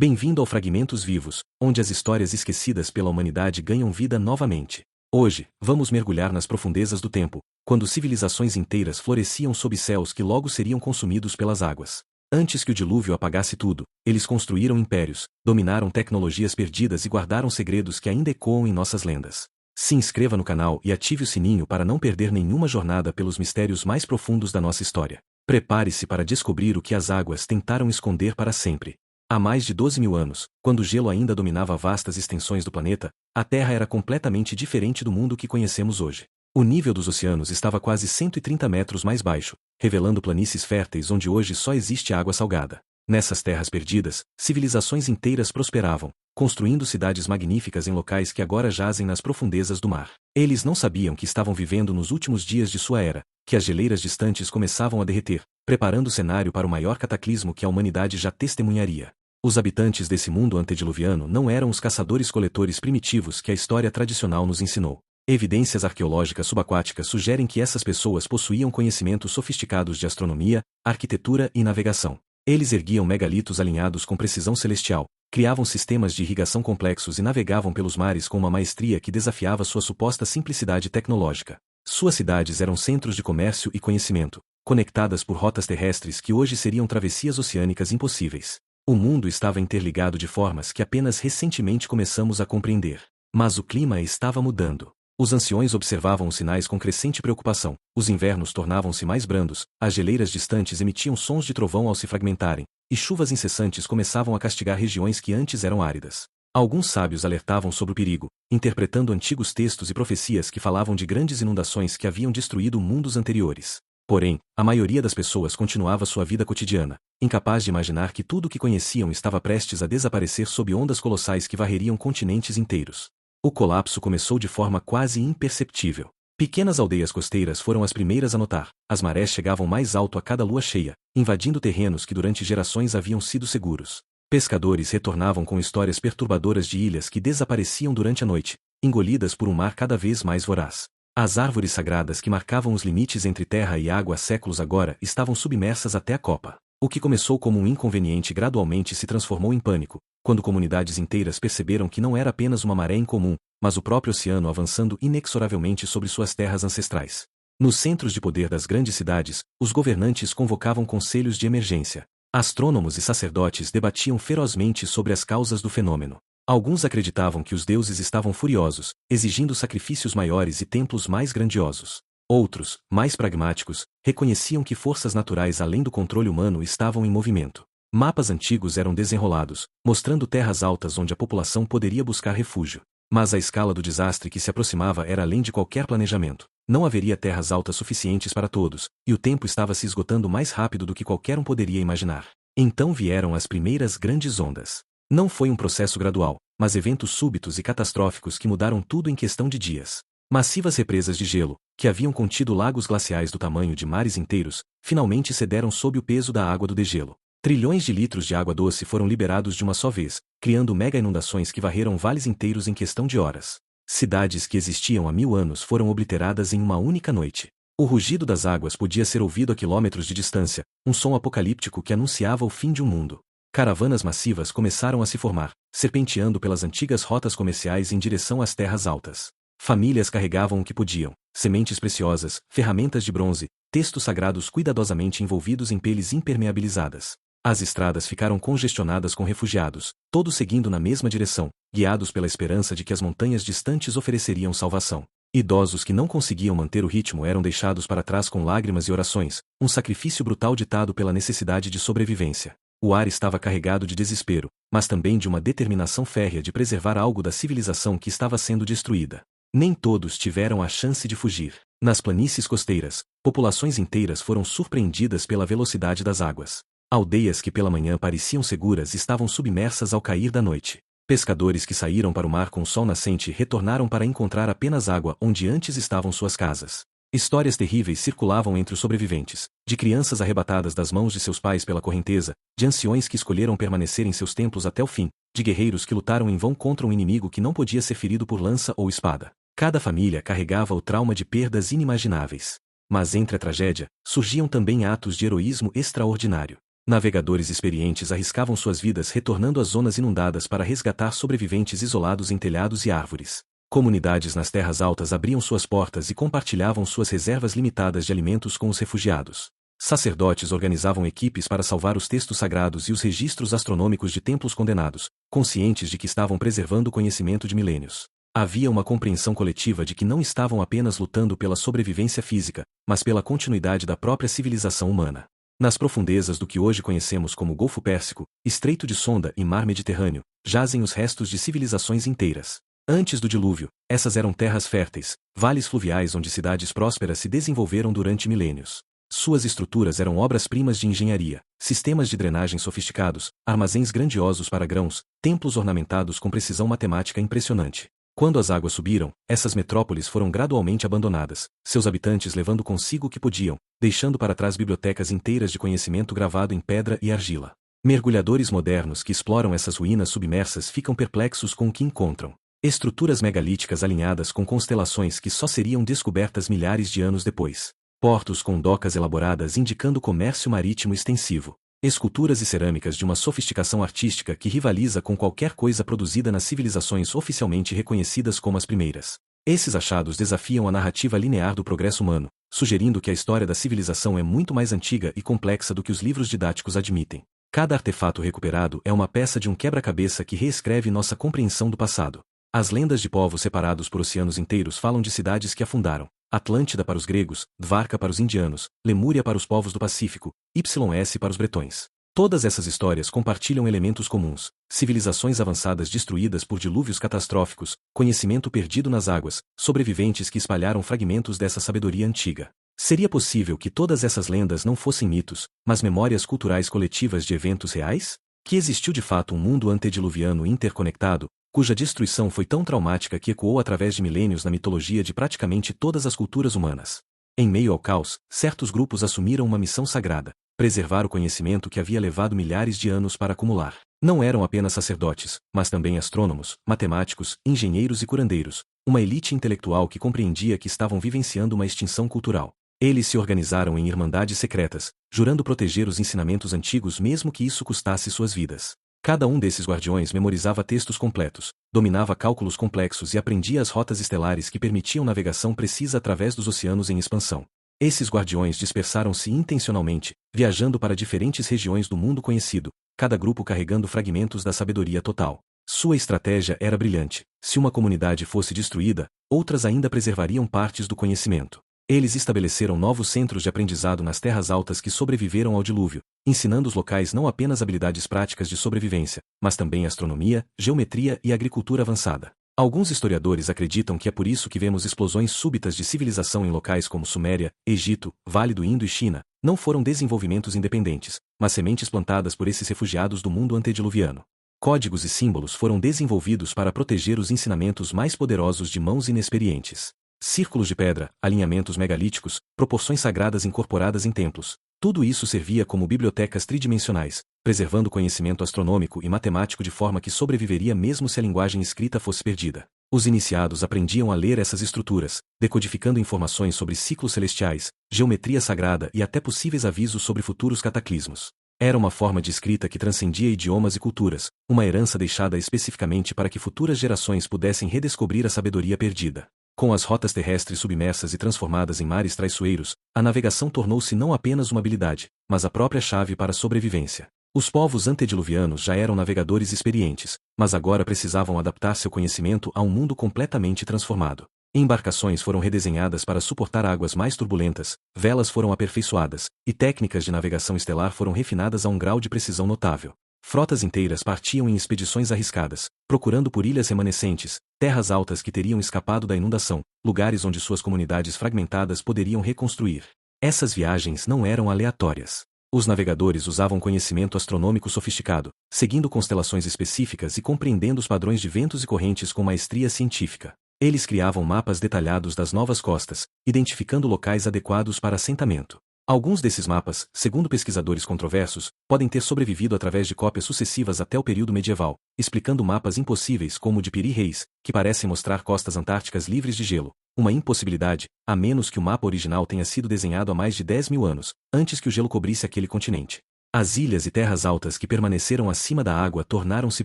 Bem-vindo ao Fragmentos Vivos, onde as histórias esquecidas pela humanidade ganham vida novamente. Hoje, vamos mergulhar nas profundezas do tempo, quando civilizações inteiras floresciam sob céus que logo seriam consumidos pelas águas. Antes que o dilúvio apagasse tudo, eles construíram impérios, dominaram tecnologias perdidas e guardaram segredos que ainda ecoam em nossas lendas. Se inscreva no canal e ative o sininho para não perder nenhuma jornada pelos mistérios mais profundos da nossa história. Prepare-se para descobrir o que as águas tentaram esconder para sempre. Há mais de 12 mil anos, quando o gelo ainda dominava vastas extensões do planeta, a Terra era completamente diferente do mundo que conhecemos hoje. O nível dos oceanos estava quase 130 metros mais baixo, revelando planícies férteis onde hoje só existe água salgada. Nessas terras perdidas, civilizações inteiras prosperavam, construindo cidades magníficas em locais que agora jazem nas profundezas do mar. Eles não sabiam que estavam vivendo nos últimos dias de sua era, que as geleiras distantes começavam a derreter, preparando o cenário para o maior cataclismo que a humanidade já testemunharia. Os habitantes desse mundo antediluviano não eram os caçadores-coletores primitivos que a história tradicional nos ensinou. Evidências arqueológicas subaquáticas sugerem que essas pessoas possuíam conhecimentos sofisticados de astronomia, arquitetura e navegação. Eles erguiam megalitos alinhados com precisão celestial, criavam sistemas de irrigação complexos e navegavam pelos mares com uma maestria que desafiava sua suposta simplicidade tecnológica. Suas cidades eram centros de comércio e conhecimento, conectadas por rotas terrestres que hoje seriam travessias oceânicas impossíveis. O mundo estava interligado de formas que apenas recentemente começamos a compreender. Mas o clima estava mudando. Os anciões observavam os sinais com crescente preocupação. Os invernos tornavam-se mais brandos, as geleiras distantes emitiam sons de trovão ao se fragmentarem, e chuvas incessantes começavam a castigar regiões que antes eram áridas. Alguns sábios alertavam sobre o perigo, interpretando antigos textos e profecias que falavam de grandes inundações que haviam destruído mundos anteriores. Porém, a maioria das pessoas continuava sua vida cotidiana, incapaz de imaginar que tudo o que conheciam estava prestes a desaparecer sob ondas colossais que varreriam continentes inteiros. O colapso começou de forma quase imperceptível. Pequenas aldeias costeiras foram as primeiras a notar. As marés chegavam mais alto a cada lua cheia, invadindo terrenos que durante gerações haviam sido seguros. Pescadores retornavam com histórias perturbadoras de ilhas que desapareciam durante a noite, engolidas por um mar cada vez mais voraz. As árvores sagradas que marcavam os limites entre terra e água há séculos agora estavam submersas até a copa. O que começou como um inconveniente gradualmente se transformou em pânico, quando comunidades inteiras perceberam que não era apenas uma maré incomum, mas o próprio oceano avançando inexoravelmente sobre suas terras ancestrais. Nos centros de poder das grandes cidades, os governantes convocavam conselhos de emergência. Astrônomos e sacerdotes debatiam ferozmente sobre as causas do fenômeno. Alguns acreditavam que os deuses estavam furiosos, exigindo sacrifícios maiores e templos mais grandiosos. Outros, mais pragmáticos, reconheciam que forças naturais além do controle humano estavam em movimento. Mapas antigos eram desenrolados, mostrando terras altas onde a população poderia buscar refúgio. Mas a escala do desastre que se aproximava era além de qualquer planejamento. Não haveria terras altas suficientes para todos, e o tempo estava se esgotando mais rápido do que qualquer um poderia imaginar. Então vieram as primeiras grandes ondas. Não foi um processo gradual, mas eventos súbitos e catastróficos que mudaram tudo em questão de dias. Massivas represas de gelo, que haviam contido lagos glaciais do tamanho de mares inteiros, finalmente cederam sob o peso da água do degelo. Trilhões de litros de água doce foram liberados de uma só vez, criando mega-inundações que varreram vales inteiros em questão de horas. Cidades que existiam há 1000 anos foram obliteradas em uma única noite. O rugido das águas podia ser ouvido a quilômetros de distância, um som apocalíptico que anunciava o fim de um mundo. Caravanas massivas começaram a se formar, serpenteando pelas antigas rotas comerciais em direção às terras altas. Famílias carregavam o que podiam: sementes preciosas, ferramentas de bronze, textos sagrados cuidadosamente envolvidos em peles impermeabilizadas. As estradas ficaram congestionadas com refugiados, todos seguindo na mesma direção, guiados pela esperança de que as montanhas distantes ofereceriam salvação. Idosos que não conseguiam manter o ritmo eram deixados para trás com lágrimas e orações, um sacrifício brutal ditado pela necessidade de sobrevivência. O ar estava carregado de desespero, mas também de uma determinação férrea de preservar algo da civilização que estava sendo destruída. Nem todos tiveram a chance de fugir. Nas planícies costeiras, populações inteiras foram surpreendidas pela velocidade das águas. Aldeias que pela manhã pareciam seguras estavam submersas ao cair da noite. Pescadores que saíram para o mar com o sol nascente retornaram para encontrar apenas água onde antes estavam suas casas. Histórias terríveis circulavam entre os sobreviventes, de crianças arrebatadas das mãos de seus pais pela correnteza, de anciões que escolheram permanecer em seus templos até o fim, de guerreiros que lutaram em vão contra um inimigo que não podia ser ferido por lança ou espada. Cada família carregava o trauma de perdas inimagináveis. Mas entre a tragédia, surgiam também atos de heroísmo extraordinário. Navegadores experientes arriscavam suas vidas retornando às zonas inundadas para resgatar sobreviventes isolados em telhados e árvores. Comunidades nas terras altas abriam suas portas e compartilhavam suas reservas limitadas de alimentos com os refugiados. Sacerdotes organizavam equipes para salvar os textos sagrados e os registros astronômicos de templos condenados, conscientes de que estavam preservando o conhecimento de milênios. Havia uma compreensão coletiva de que não estavam apenas lutando pela sobrevivência física, mas pela continuidade da própria civilização humana. Nas profundezas do que hoje conhecemos como Golfo Pérsico, Estreito de Sonda e Mar Mediterrâneo, jazem os restos de civilizações inteiras. Antes do dilúvio, essas eram terras férteis, vales fluviais onde cidades prósperas se desenvolveram durante milênios. Suas estruturas eram obras-primas de engenharia, sistemas de drenagem sofisticados, armazéns grandiosos para grãos, templos ornamentados com precisão matemática impressionante. Quando as águas subiram, essas metrópoles foram gradualmente abandonadas, seus habitantes levando consigo o que podiam, deixando para trás bibliotecas inteiras de conhecimento gravado em pedra e argila. Mergulhadores modernos que exploram essas ruínas submersas ficam perplexos com o que encontram. Estruturas megalíticas alinhadas com constelações que só seriam descobertas milhares de anos depois. Portos com docas elaboradas indicando comércio marítimo extensivo. Esculturas e cerâmicas de uma sofisticação artística que rivaliza com qualquer coisa produzida nas civilizações oficialmente reconhecidas como as primeiras. Esses achados desafiam a narrativa linear do progresso humano, sugerindo que a história da civilização é muito mais antiga e complexa do que os livros didáticos admitem. Cada artefato recuperado é uma peça de um quebra-cabeça que reescreve nossa compreensão do passado. As lendas de povos separados por oceanos inteiros falam de cidades que afundaram. Atlântida para os gregos, Dvarka para os indianos, Lemúria para os povos do Pacífico, YS para os bretões. Todas essas histórias compartilham elementos comuns: civilizações avançadas destruídas por dilúvios catastróficos, conhecimento perdido nas águas, sobreviventes que espalharam fragmentos dessa sabedoria antiga. Seria possível que todas essas lendas não fossem mitos, mas memórias culturais coletivas de eventos reais? Que existiu de fato um mundo antediluviano interconectado, cuja destruição foi tão traumática que ecoou através de milênios na mitologia de praticamente todas as culturas humanas. Em meio ao caos, certos grupos assumiram uma missão sagrada: preservar o conhecimento que havia levado milhares de anos para acumular. Não eram apenas sacerdotes, mas também astrônomos, matemáticos, engenheiros e curandeiros, uma elite intelectual que compreendia que estavam vivenciando uma extinção cultural. Eles se organizaram em irmandades secretas, jurando proteger os ensinamentos antigos mesmo que isso custasse suas vidas. Cada um desses guardiões memorizava textos completos, dominava cálculos complexos e aprendia as rotas estelares que permitiam navegação precisa através dos oceanos em expansão. Esses guardiões dispersaram-se intencionalmente, viajando para diferentes regiões do mundo conhecido, cada grupo carregando fragmentos da sabedoria total. Sua estratégia era brilhante: se uma comunidade fosse destruída, outras ainda preservariam partes do conhecimento. Eles estabeleceram novos centros de aprendizado nas terras altas que sobreviveram ao dilúvio, ensinando os locais não apenas habilidades práticas de sobrevivência, mas também astronomia, geometria e agricultura avançada. Alguns historiadores acreditam que é por isso que vemos explosões súbitas de civilização em locais como Suméria, Egito, Vale do Indo e China. Não foram desenvolvimentos independentes, mas sementes plantadas por esses refugiados do mundo antediluviano. Códigos e símbolos foram desenvolvidos para proteger os ensinamentos mais poderosos de mãos inexperientes. Círculos de pedra, alinhamentos megalíticos, proporções sagradas incorporadas em templos. Tudo isso servia como bibliotecas tridimensionais, preservando conhecimento astronômico e matemático de forma que sobreviveria mesmo se a linguagem escrita fosse perdida. Os iniciados aprendiam a ler essas estruturas, decodificando informações sobre ciclos celestiais, geometria sagrada e até possíveis avisos sobre futuros cataclismos. Era uma forma de escrita que transcendia idiomas e culturas, uma herança deixada especificamente para que futuras gerações pudessem redescobrir a sabedoria perdida. Com as rotas terrestres submersas e transformadas em mares traiçoeiros, a navegação tornou-se não apenas uma habilidade, mas a própria chave para a sobrevivência. Os povos antediluvianos já eram navegadores experientes, mas agora precisavam adaptar seu conhecimento a um mundo completamente transformado. Embarcações foram redesenhadas para suportar águas mais turbulentas, velas foram aperfeiçoadas, e técnicas de navegação estelar foram refinadas a um grau de precisão notável. Frotas inteiras partiam em expedições arriscadas, procurando por ilhas remanescentes, terras altas que teriam escapado da inundação, lugares onde suas comunidades fragmentadas poderiam reconstruir. Essas viagens não eram aleatórias. Os navegadores usavam conhecimento astronômico sofisticado, seguindo constelações específicas e compreendendo os padrões de ventos e correntes com maestria científica. Eles criavam mapas detalhados das novas costas, identificando locais adequados para assentamento. Alguns desses mapas, segundo pesquisadores controversos, podem ter sobrevivido através de cópias sucessivas até o período medieval, explicando mapas impossíveis como o de Piri Reis, que parecem mostrar costas antárticas livres de gelo. Uma impossibilidade, a menos que o mapa original tenha sido desenhado há mais de 10.000 anos, antes que o gelo cobrisse aquele continente. As ilhas e terras altas que permaneceram acima da água tornaram-se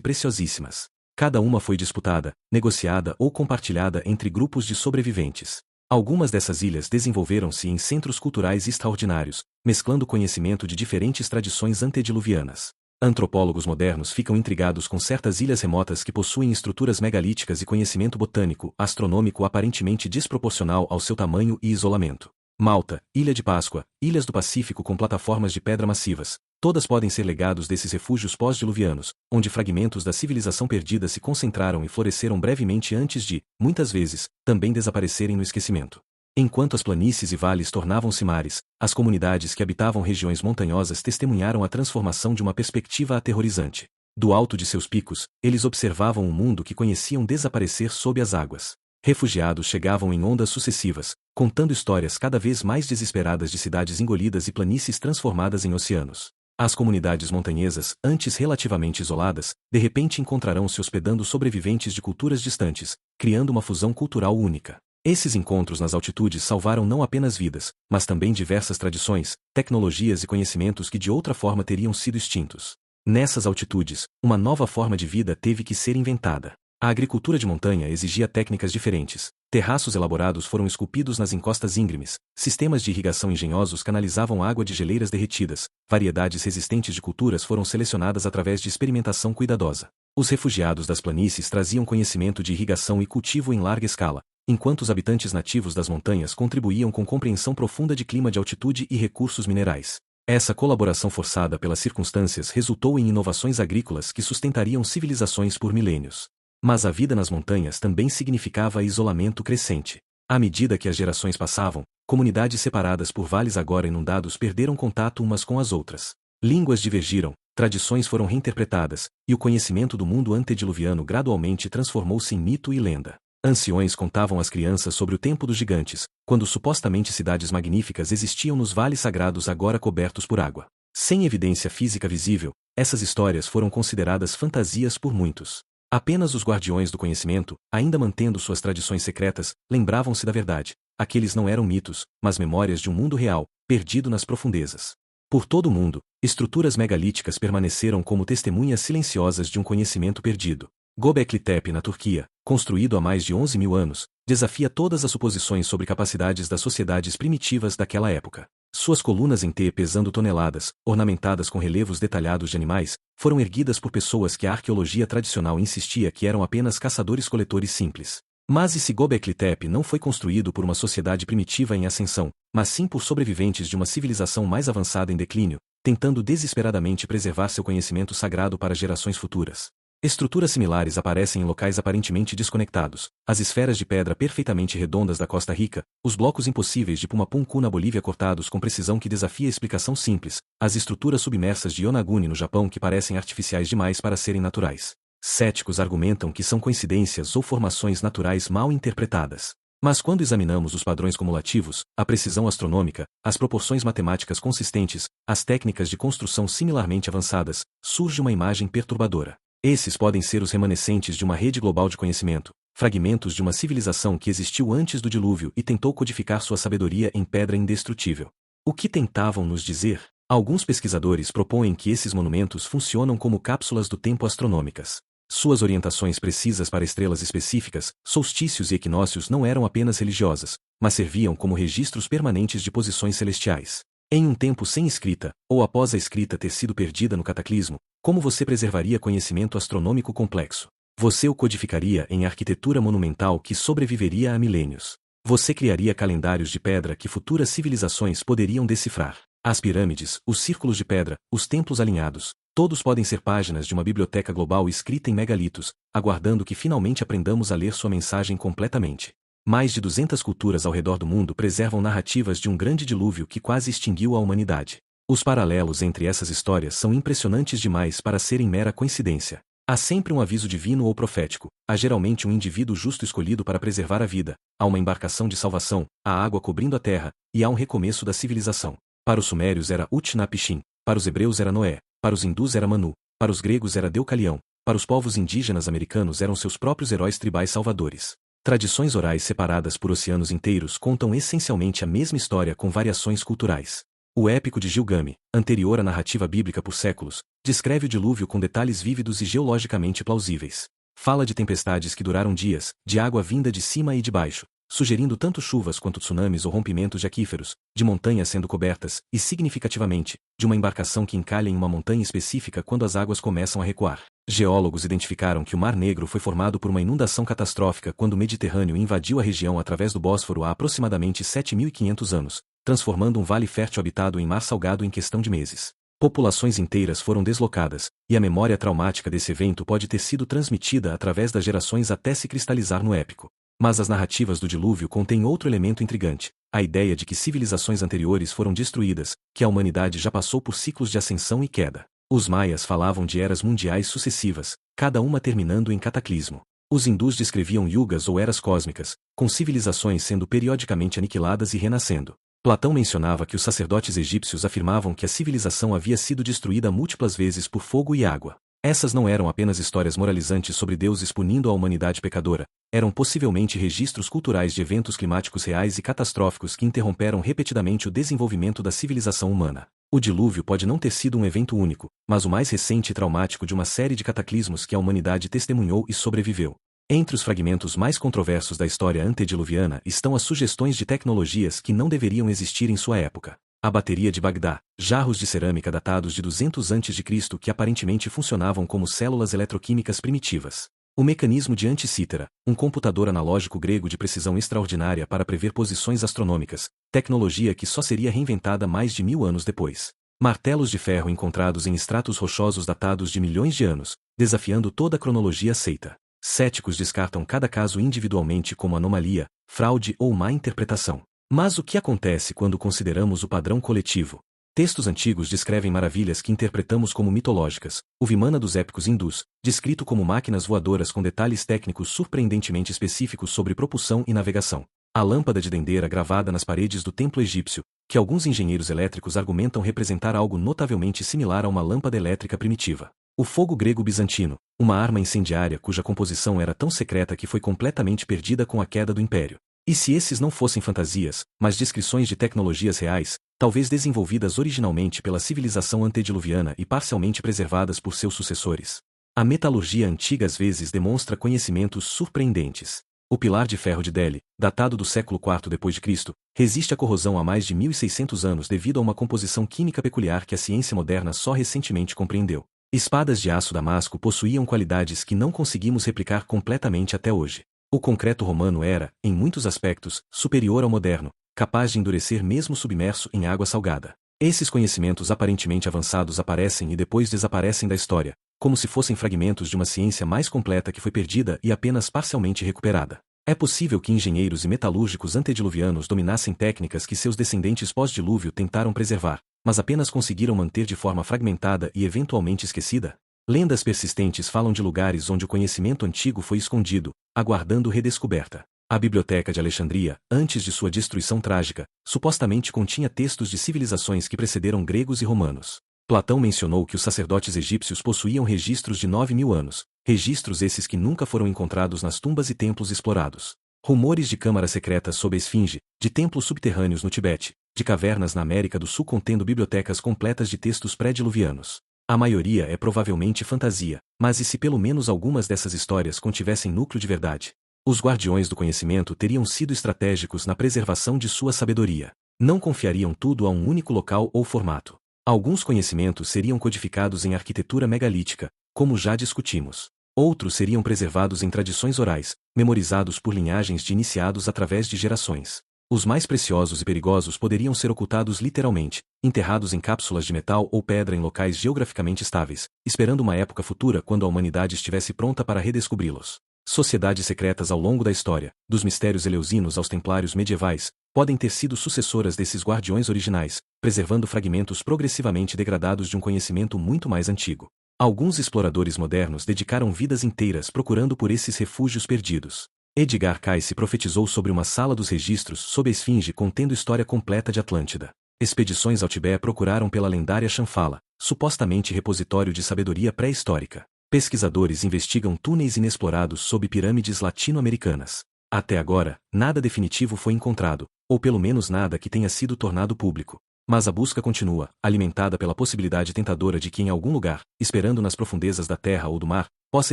preciosíssimas. Cada uma foi disputada, negociada ou compartilhada entre grupos de sobreviventes. Algumas dessas ilhas desenvolveram-se em centros culturais extraordinários, mesclando conhecimento de diferentes tradições antediluvianas. Antropólogos modernos ficam intrigados com certas ilhas remotas que possuem estruturas megalíticas e conhecimento botânico, astronômico aparentemente desproporcional ao seu tamanho e isolamento. Malta, Ilha de Páscoa, ilhas do Pacífico com plataformas de pedra massivas, todas podem ser legados desses refúgios pós-diluvianos, onde fragmentos da civilização perdida se concentraram e floresceram brevemente antes de, muitas vezes, também desaparecerem no esquecimento. Enquanto as planícies e vales tornavam-se mares, as comunidades que habitavam regiões montanhosas testemunharam a transformação de uma perspectiva aterrorizante. Do alto de seus picos, eles observavam um mundo que conheciam desaparecer sob as águas. Refugiados chegavam em ondas sucessivas, contando histórias cada vez mais desesperadas de cidades engolidas e planícies transformadas em oceanos. As comunidades montanhesas, antes relativamente isoladas, de repente encontrarão se hospedando sobreviventes de culturas distantes, criando uma fusão cultural única. Esses encontros nas altitudes salvaram não apenas vidas, mas também diversas tradições, tecnologias e conhecimentos que de outra forma teriam sido extintos. Nessas altitudes, uma nova forma de vida teve que ser inventada. A agricultura de montanha exigia técnicas diferentes. Terraços elaborados foram esculpidos nas encostas íngremes, sistemas de irrigação engenhosos canalizavam água de geleiras derretidas, variedades resistentes de culturas foram selecionadas através de experimentação cuidadosa. Os refugiados das planícies traziam conhecimento de irrigação e cultivo em larga escala, enquanto os habitantes nativos das montanhas contribuíam com compreensão profunda de clima de altitude e recursos minerais. Essa colaboração forçada pelas circunstâncias resultou em inovações agrícolas que sustentariam civilizações por milênios. Mas a vida nas montanhas também significava isolamento crescente. À medida que as gerações passavam, comunidades separadas por vales agora inundados perderam contato umas com as outras. Línguas divergiram, tradições foram reinterpretadas, e o conhecimento do mundo antediluviano gradualmente transformou-se em mito e lenda. Anciões contavam às crianças sobre o tempo dos gigantes, quando supostamente cidades magníficas existiam nos vales sagrados agora cobertos por água. Sem evidência física visível, essas histórias foram consideradas fantasias por muitos. Apenas os guardiões do conhecimento, ainda mantendo suas tradições secretas, lembravam-se da verdade. Aqueles não eram mitos, mas memórias de um mundo real, perdido nas profundezas. Por todo o mundo, estruturas megalíticas permaneceram como testemunhas silenciosas de um conhecimento perdido. Göbekli Tepe na Turquia, construído há mais de 11.000 anos, desafia todas as suposições sobre capacidades das sociedades primitivas daquela época. Suas colunas em T pesando toneladas, ornamentadas com relevos detalhados de animais, foram erguidas por pessoas que a arqueologia tradicional insistia que eram apenas caçadores-coletores simples. Mas e se Göbekli Tepe não foi construído por uma sociedade primitiva em ascensão, mas sim por sobreviventes de uma civilização mais avançada em declínio, tentando desesperadamente preservar seu conhecimento sagrado para gerações futuras? Estruturas similares aparecem em locais aparentemente desconectados, as esferas de pedra perfeitamente redondas da Costa Rica, os blocos impossíveis de Pumapunku na Bolívia cortados com precisão que desafia a explicação simples, as estruturas submersas de Yonaguni no Japão que parecem artificiais demais para serem naturais. Céticos argumentam que são coincidências ou formações naturais mal interpretadas. Mas quando examinamos os padrões cumulativos, a precisão astronômica, as proporções matemáticas consistentes, as técnicas de construção similarmente avançadas, surge uma imagem perturbadora. Esses podem ser os remanescentes de uma rede global de conhecimento, fragmentos de uma civilização que existiu antes do dilúvio e tentou codificar sua sabedoria em pedra indestrutível. O que tentavam nos dizer? Alguns pesquisadores propõem que esses monumentos funcionam como cápsulas do tempo astronômicas. Suas orientações precisas para estrelas específicas, solstícios e equinócios não eram apenas religiosas, mas serviam como registros permanentes de posições celestiais. Em um tempo sem escrita, ou após a escrita ter sido perdida no cataclismo, como você preservaria conhecimento astronômico complexo? Você o codificaria em arquitetura monumental que sobreviveria a milênios. Você criaria calendários de pedra que futuras civilizações poderiam decifrar. As pirâmides, os círculos de pedra, os templos alinhados, todos podem ser páginas de uma biblioteca global escrita em megalitos, aguardando que finalmente aprendamos a ler sua mensagem completamente. Mais de 200 culturas ao redor do mundo preservam narrativas de um grande dilúvio que quase extinguiu a humanidade. Os paralelos entre essas histórias são impressionantes demais para serem mera coincidência. Há sempre um aviso divino ou profético, há geralmente um indivíduo justo escolhido para preservar a vida, há uma embarcação de salvação, há água cobrindo a terra, e há um recomeço da civilização. Para os sumérios era Utnapishtim, para os hebreus era Noé, para os hindus era Manu, para os gregos era Deucalião, para os povos indígenas americanos eram seus próprios heróis tribais salvadores. Tradições orais separadas por oceanos inteiros contam essencialmente a mesma história com variações culturais. O épico de Gilgame, anterior à narrativa bíblica por séculos, descreve o dilúvio com detalhes vívidos e geologicamente plausíveis. Fala de tempestades que duraram dias, de água vinda de cima e de baixo, sugerindo tanto chuvas quanto tsunamis ou rompimentos de aquíferos, de montanhas sendo cobertas, e significativamente, de uma embarcação que encalha em uma montanha específica quando as águas começam a recuar. Geólogos identificaram que o Mar Negro foi formado por uma inundação catastrófica quando o Mediterrâneo invadiu a região através do Bósforo há aproximadamente 7.500 anos, transformando um vale fértil habitado em mar salgado em questão de meses. Populações inteiras foram deslocadas, e a memória traumática desse evento pode ter sido transmitida através das gerações até se cristalizar no épico. Mas as narrativas do dilúvio contêm outro elemento intrigante, a ideia de que civilizações anteriores foram destruídas, que a humanidade já passou por ciclos de ascensão e queda. Os maias falavam de eras mundiais sucessivas, cada uma terminando em cataclismo. Os hindus descreviam yugas ou eras cósmicas, com civilizações sendo periodicamente aniquiladas e renascendo. Platão mencionava que os sacerdotes egípcios afirmavam que a civilização havia sido destruída múltiplas vezes por fogo e água. Essas não eram apenas histórias moralizantes sobre deuses punindo a humanidade pecadora, eram possivelmente registros culturais de eventos climáticos reais e catastróficos que interromperam repetidamente o desenvolvimento da civilização humana. O dilúvio pode não ter sido um evento único, mas o mais recente e traumático de uma série de cataclismos que a humanidade testemunhou e sobreviveu. Entre os fragmentos mais controversos da história antediluviana estão as sugestões de tecnologias que não deveriam existir em sua época. A bateria de Bagdá, jarros de cerâmica datados de 200 a.C. que aparentemente funcionavam como células eletroquímicas primitivas. O mecanismo de Anticítera, um computador analógico grego de precisão extraordinária para prever posições astronômicas, tecnologia que só seria reinventada mais de 1000 anos depois. Martelos de ferro encontrados em estratos rochosos datados de milhões de anos, desafiando toda a cronologia aceita. Céticos descartam cada caso individualmente como anomalia, fraude ou má interpretação. Mas o que acontece quando consideramos o padrão coletivo? Textos antigos descrevem maravilhas que interpretamos como mitológicas. O Vimana dos épicos hindus, descrito como máquinas voadoras com detalhes técnicos surpreendentemente específicos sobre propulsão e navegação. A lâmpada de Dendera gravada nas paredes do templo egípcio, que alguns engenheiros elétricos argumentam representar algo notavelmente similar a uma lâmpada elétrica primitiva. O fogo grego bizantino, uma arma incendiária cuja composição era tão secreta que foi completamente perdida com a queda do império. E se esses não fossem fantasias, mas descrições de tecnologias reais, talvez desenvolvidas originalmente pela civilização antediluviana e parcialmente preservadas por seus sucessores? A metalurgia antiga às vezes demonstra conhecimentos surpreendentes. O pilar de ferro de Delhi, datado do século IV d.C., resiste à corrosão há mais de 1600 anos devido a uma composição química peculiar que a ciência moderna só recentemente compreendeu. Espadas de aço damasco possuíam qualidades que não conseguimos replicar completamente até hoje. O concreto romano era, em muitos aspectos, superior ao moderno, capaz de endurecer mesmo submerso em água salgada. Esses conhecimentos aparentemente avançados aparecem e depois desaparecem da história, como se fossem fragmentos de uma ciência mais completa que foi perdida e apenas parcialmente recuperada. É possível que engenheiros e metalúrgicos antediluvianos dominassem técnicas que seus descendentes pós-dilúvio tentaram preservar, mas apenas conseguiram manter de forma fragmentada e eventualmente esquecida? Lendas persistentes falam de lugares onde o conhecimento antigo foi escondido, aguardando redescoberta. A Biblioteca de Alexandria, antes de sua destruição trágica, supostamente continha textos de civilizações que precederam gregos e romanos. Platão mencionou que os sacerdotes egípcios possuíam registros de 9.000 anos, registros esses que nunca foram encontrados nas tumbas e templos explorados. Rumores de câmaras secretas sob a Esfinge, de templos subterrâneos no Tibete, de cavernas na América do Sul contendo bibliotecas completas de textos pré-diluvianos. A maioria é provavelmente fantasia, mas e se pelo menos algumas dessas histórias contivessem núcleo de verdade? Os guardiões do conhecimento teriam sido estratégicos na preservação de sua sabedoria. Não confiariam tudo a um único local ou formato. Alguns conhecimentos seriam codificados em arquitetura megalítica, como já discutimos. Outros seriam preservados em tradições orais, memorizados por linhagens de iniciados através de gerações. Os mais preciosos e perigosos poderiam ser ocultados literalmente, enterrados em cápsulas de metal ou pedra em locais geograficamente estáveis, esperando uma época futura quando a humanidade estivesse pronta para redescobri-los. Sociedades secretas ao longo da história, dos mistérios eleusinos aos templários medievais, podem ter sido sucessoras desses guardiões originais, preservando fragmentos progressivamente degradados de um conhecimento muito mais antigo. Alguns exploradores modernos dedicaram vidas inteiras procurando por esses refúgios perdidos. Edgar Cayce profetizou sobre uma sala dos registros sob a Esfinge contendo história completa de Atlântida. Expedições ao Tibete procuraram pela lendária Shambhala, supostamente repositório de sabedoria pré-histórica. Pesquisadores investigam túneis inexplorados sob pirâmides latino-americanas. Até agora, nada definitivo foi encontrado, ou pelo menos nada que tenha sido tornado público. Mas a busca continua, alimentada pela possibilidade tentadora de que em algum lugar, esperando nas profundezas da terra ou do mar, possa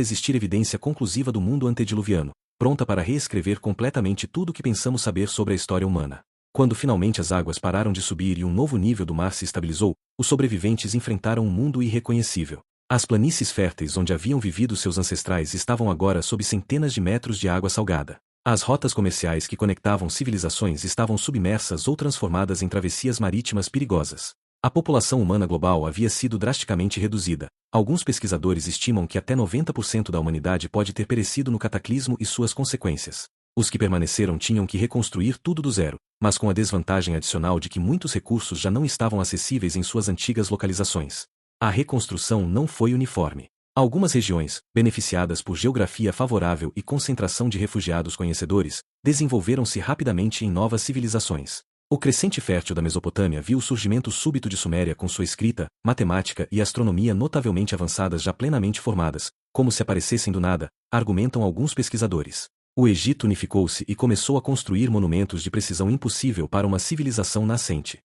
existir evidência conclusiva do mundo antediluviano, pronta para reescrever completamente tudo o que pensamos saber sobre a história humana. Quando finalmente as águas pararam de subir e um novo nível do mar se estabilizou, os sobreviventes enfrentaram um mundo irreconhecível. As planícies férteis onde haviam vivido seus ancestrais estavam agora sob centenas de metros de água salgada. As rotas comerciais que conectavam civilizações estavam submersas ou transformadas em travessias marítimas perigosas. A população humana global havia sido drasticamente reduzida. Alguns pesquisadores estimam que até 90% da humanidade pode ter perecido no cataclismo e suas consequências. Os que permaneceram tinham que reconstruir tudo do zero, mas com a desvantagem adicional de que muitos recursos já não estavam acessíveis em suas antigas localizações. A reconstrução não foi uniforme. Algumas regiões, beneficiadas por geografia favorável e concentração de refugiados conhecedores, desenvolveram-se rapidamente em novas civilizações. O crescente fértil da Mesopotâmia viu o surgimento súbito de Suméria com sua escrita, matemática e astronomia notavelmente avançadas já plenamente formadas, como se aparecessem do nada, argumentam alguns pesquisadores. O Egito unificou-se e começou a construir monumentos de precisão impossível para uma civilização nascente.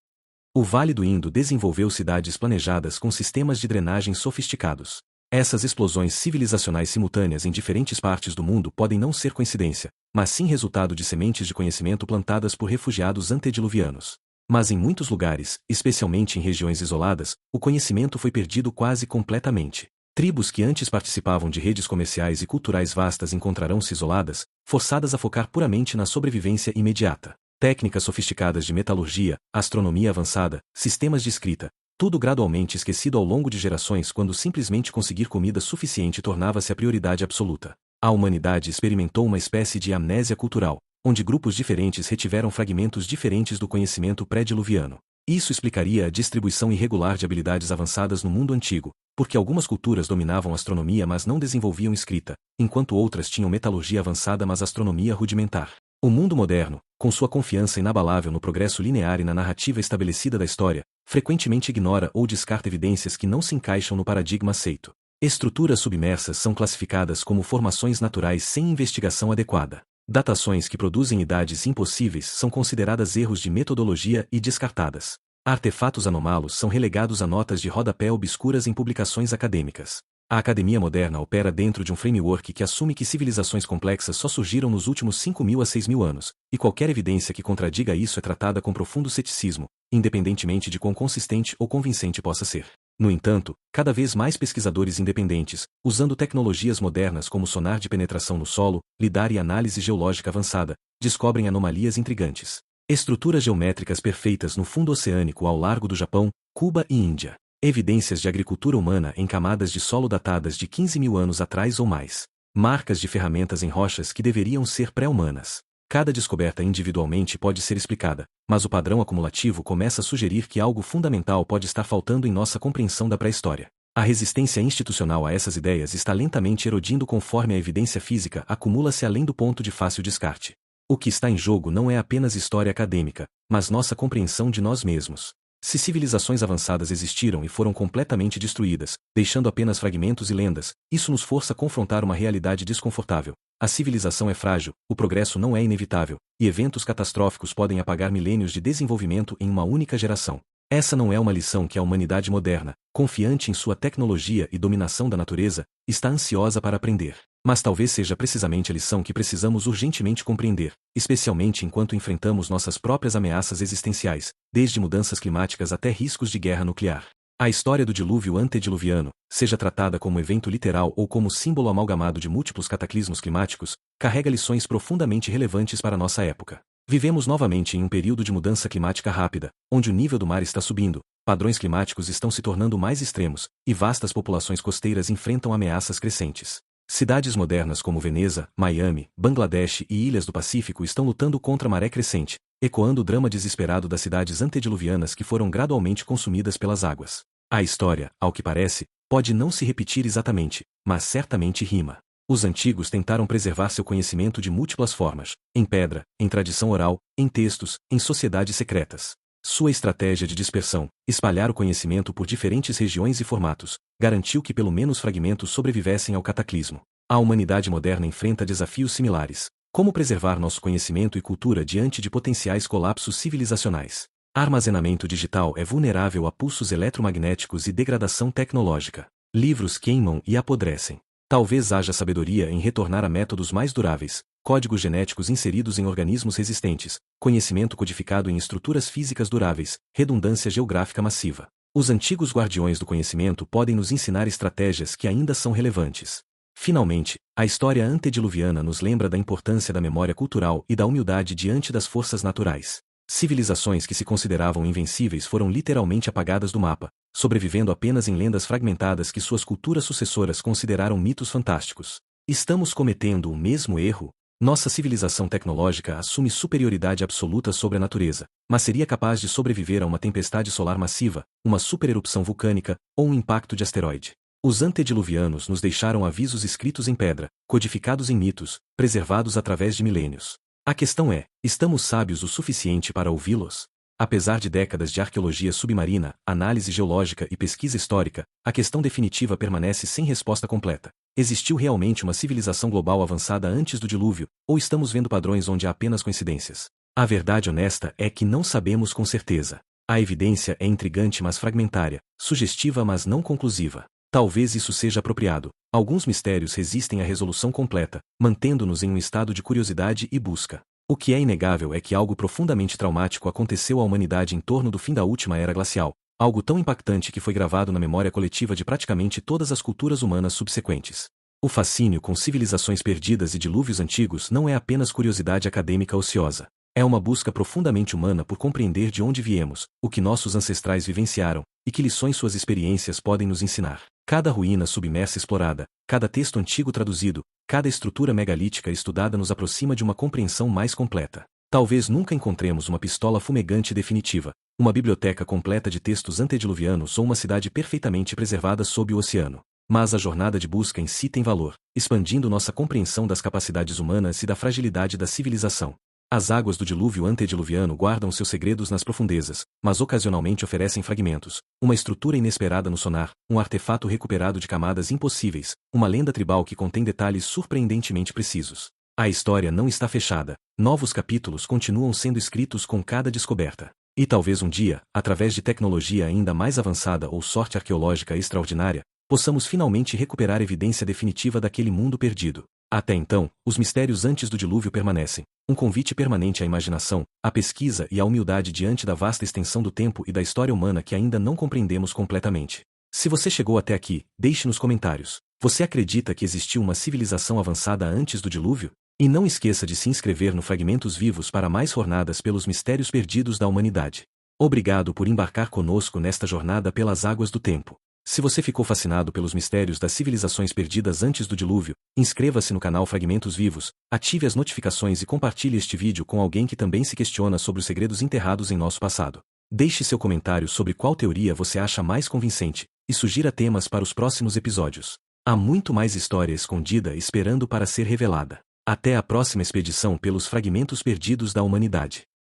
O Vale do Indo desenvolveu cidades planejadas com sistemas de drenagem sofisticados. Essas explosões civilizacionais simultâneas em diferentes partes do mundo podem não ser coincidência, mas sim resultado de sementes de conhecimento plantadas por refugiados antediluvianos. Mas em muitos lugares, especialmente em regiões isoladas, o conhecimento foi perdido quase completamente. Tribos que antes participavam de redes comerciais e culturais vastas encontrarão-se isoladas, forçadas a focar puramente na sobrevivência imediata. Técnicas sofisticadas de metalurgia, astronomia avançada, sistemas de escrita, tudo gradualmente esquecido ao longo de gerações quando simplesmente conseguir comida suficiente tornava-se a prioridade absoluta. A humanidade experimentou uma espécie de amnésia cultural, onde grupos diferentes retiveram fragmentos diferentes do conhecimento pré-diluviano. Isso explicaria a distribuição irregular de habilidades avançadas no mundo antigo, porque algumas culturas dominavam astronomia mas não desenvolviam escrita, enquanto outras tinham metalurgia avançada mas astronomia rudimentar. O mundo moderno, com sua confiança inabalável no progresso linear e na narrativa estabelecida da história, frequentemente ignora ou descarta evidências que não se encaixam no paradigma aceito. Estruturas submersas são classificadas como formações naturais sem investigação adequada. Datações que produzem idades impossíveis são consideradas erros de metodologia e descartadas. Artefatos anômalos são relegados a notas de rodapé obscuras em publicações acadêmicas. A academia moderna opera dentro de um framework que assume que civilizações complexas só surgiram nos últimos 5.000 a 6.000 anos, e qualquer evidência que contradiga isso é tratada com profundo ceticismo, independentemente de quão consistente ou convincente possa ser. No entanto, cada vez mais pesquisadores independentes, usando tecnologias modernas como sonar de penetração no solo, lidar e análise geológica avançada, descobrem anomalias intrigantes. Estruturas geométricas perfeitas no fundo oceânico ao largo do Japão, Cuba e Índia. Evidências de agricultura humana em camadas de solo datadas de 15.000 anos atrás ou mais. Marcas de ferramentas em rochas que deveriam ser pré-humanas. Cada descoberta individualmente pode ser explicada, mas o padrão acumulativo começa a sugerir que algo fundamental pode estar faltando em nossa compreensão da pré-história. A resistência institucional a essas ideias está lentamente erodindo conforme a evidência física acumula-se além do ponto de fácil descarte. O que está em jogo não é apenas história acadêmica, mas nossa compreensão de nós mesmos. Se civilizações avançadas existiram e foram completamente destruídas, deixando apenas fragmentos e lendas, isso nos força a confrontar uma realidade desconfortável. A civilização é frágil, o progresso não é inevitável, e eventos catastróficos podem apagar milênios de desenvolvimento em uma única geração. Essa não é uma lição que a humanidade moderna, confiante em sua tecnologia e dominação da natureza, está ansiosa para aprender. Mas talvez seja precisamente a lição que precisamos urgentemente compreender, especialmente enquanto enfrentamos nossas próprias ameaças existenciais, desde mudanças climáticas até riscos de guerra nuclear. A história do dilúvio antediluviano, seja tratada como evento literal ou como símbolo amalgamado de múltiplos cataclismos climáticos, carrega lições profundamente relevantes para nossa época. Vivemos novamente em um período de mudança climática rápida, onde o nível do mar está subindo, padrões climáticos estão se tornando mais extremos, e vastas populações costeiras enfrentam ameaças crescentes. Cidades modernas como Veneza, Miami, Bangladesh e ilhas do Pacífico estão lutando contra a maré crescente, ecoando o drama desesperado das cidades antediluvianas que foram gradualmente consumidas pelas águas. A história, ao que parece, pode não se repetir exatamente, mas certamente rima. Os antigos tentaram preservar seu conhecimento de múltiplas formas, em pedra, em tradição oral, em textos, em sociedades secretas. Sua estratégia de dispersão, espalhar o conhecimento por diferentes regiões e formatos, garantiu que pelo menos fragmentos sobrevivessem ao cataclismo. A humanidade moderna enfrenta desafios similares. Como preservar nosso conhecimento e cultura diante de potenciais colapsos civilizacionais? Armazenamento digital é vulnerável a pulsos eletromagnéticos e degradação tecnológica. Livros queimam e apodrecem. Talvez haja sabedoria em retornar a métodos mais duráveis, códigos genéticos inseridos em organismos resistentes, conhecimento codificado em estruturas físicas duráveis, redundância geográfica massiva. Os antigos guardiões do conhecimento podem nos ensinar estratégias que ainda são relevantes. Finalmente, a história antediluviana nos lembra da importância da memória cultural e da humildade diante das forças naturais. Civilizações que se consideravam invencíveis foram literalmente apagadas do mapa, sobrevivendo apenas em lendas fragmentadas que suas culturas sucessoras consideraram mitos fantásticos. Estamos cometendo o mesmo erro? Nossa civilização tecnológica assume superioridade absoluta sobre a natureza, mas seria capaz de sobreviver a uma tempestade solar massiva, uma supererupção vulcânica ou um impacto de asteroide. Os antediluvianos nos deixaram avisos escritos em pedra, codificados em mitos, preservados através de milênios. A questão é, estamos sábios o suficiente para ouvi-los? Apesar de décadas de arqueologia submarina, análise geológica e pesquisa histórica, a questão definitiva permanece sem resposta completa. Existiu realmente uma civilização global avançada antes do dilúvio, ou estamos vendo padrões onde há apenas coincidências? A verdade honesta é que não sabemos com certeza. A evidência é intrigante mas fragmentária, sugestiva mas não conclusiva. Talvez isso seja apropriado. Alguns mistérios resistem à resolução completa, mantendo-nos em um estado de curiosidade e busca. O que é inegável é que algo profundamente traumático aconteceu à humanidade em torno do fim da última era glacial, algo tão impactante que foi gravado na memória coletiva de praticamente todas as culturas humanas subsequentes. O fascínio com civilizações perdidas e dilúvios antigos não é apenas curiosidade acadêmica ociosa. É uma busca profundamente humana por compreender de onde viemos, o que nossos ancestrais vivenciaram, e que lições suas experiências podem nos ensinar. Cada ruína submersa explorada, cada texto antigo traduzido, cada estrutura megalítica estudada nos aproxima de uma compreensão mais completa. Talvez nunca encontremos uma pistola fumegante definitiva, uma biblioteca completa de textos antediluvianos ou uma cidade perfeitamente preservada sob o oceano. Mas a jornada de busca em si tem valor, expandindo nossa compreensão das capacidades humanas e da fragilidade da civilização. As águas do dilúvio antediluviano guardam seus segredos nas profundezas, mas ocasionalmente oferecem fragmentos, uma estrutura inesperada no sonar, um artefato recuperado de camadas impossíveis, uma lenda tribal que contém detalhes surpreendentemente precisos. A história não está fechada, novos capítulos continuam sendo escritos com cada descoberta. E talvez um dia, através de tecnologia ainda mais avançada ou sorte arqueológica extraordinária, possamos finalmente recuperar evidência definitiva daquele mundo perdido. Até então, os mistérios antes do dilúvio permanecem, um convite permanente à imaginação, à pesquisa e à humildade diante da vasta extensão do tempo e da história humana que ainda não compreendemos completamente. Se você chegou até aqui, deixe nos comentários. Você acredita que existiu uma civilização avançada antes do dilúvio? E não esqueça de se inscrever no Fragmentos Vivos para mais jornadas pelos mistérios perdidos da humanidade. Obrigado por embarcar conosco nesta jornada pelas águas do tempo. Se você ficou fascinado pelos mistérios das civilizações perdidas antes do dilúvio, inscreva-se no canal Fragmentos Vivos, ative as notificações e compartilhe este vídeo com alguém que também se questiona sobre os segredos enterrados em nosso passado. Deixe seu comentário sobre qual teoria você acha mais convincente, e sugira temas para os próximos episódios. Há muito mais história escondida esperando para ser revelada. Até a próxima expedição pelos fragmentos perdidos da humanidade.